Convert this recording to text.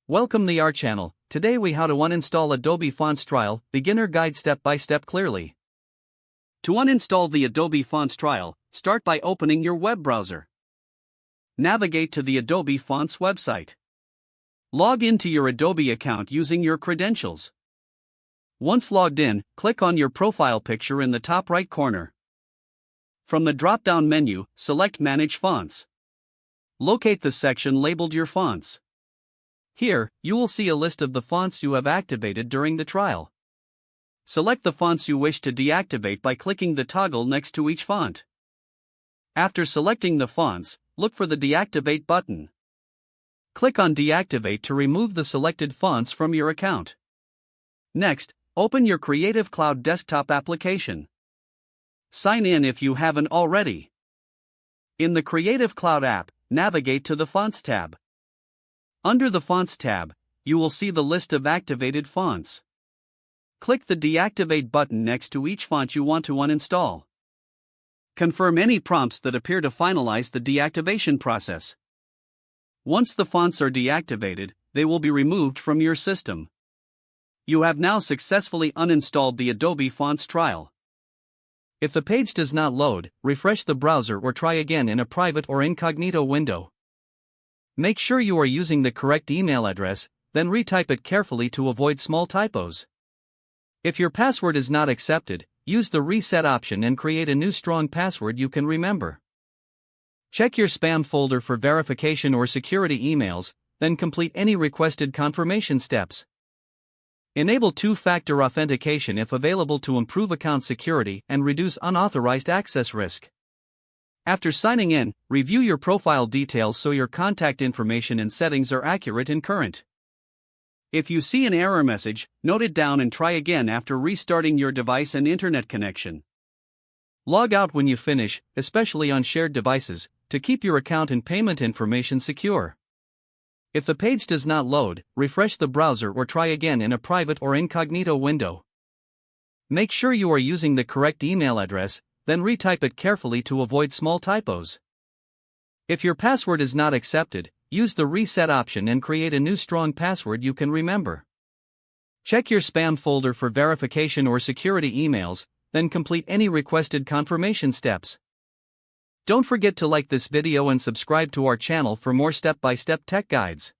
Welcome to our channel. Today we how to uninstall Adobe Fonts trial, beginner guide step by step clearly. To uninstall the Adobe Fonts trial, start by opening your web browser. Navigate to the Adobe Fonts website. Log into your Adobe account using your credentials. Once logged in, click on your profile picture in the top right corner. From the drop-down menu, select Manage Fonts. Locate the section labeled Your Fonts. Here, you will see a list of the fonts you have activated during the trial. Select the fonts you wish to deactivate by clicking the toggle next to each font. After selecting the fonts, look for the Deactivate button. Click on Deactivate to remove the selected fonts from your account. Next, open your Creative Cloud desktop application. Sign in if you haven't already. In the Creative Cloud app, navigate to the Fonts tab. Under the Fonts tab, you will see the list of activated fonts. Click the Deactivate button next to each font you want to uninstall. Confirm any prompts that appear to finalize the deactivation process. Once the fonts are deactivated, they will be removed from your system. You have now successfully uninstalled the Adobe Fonts trial. If the page does not load, refresh the browser or try again in a private or incognito window. Make sure you are using the correct email address, then retype it carefully to avoid small typos. If your password is not accepted, use the reset option and create a new strong password you can remember. Check your spam folder for verification or security emails, then complete any requested confirmation steps. Enable two-factor authentication if available to improve account security and reduce unauthorized access risk. After signing in, review your profile details so your contact information and settings are accurate and current. If you see an error message, note it down and try again after restarting your device and internet connection. Log out when you finish, especially on shared devices, to keep your account and payment information secure. If the page does not load, refresh the browser or try again in a private or incognito window. Make sure you are using the correct email address, then retype it carefully to avoid small typos. If your password is not accepted, use the reset option and create a new strong password you can remember. Check your spam folder for verification or security emails, then complete any requested confirmation steps. Don't forget to like this video and subscribe to our channel for more step-by-step tech guides.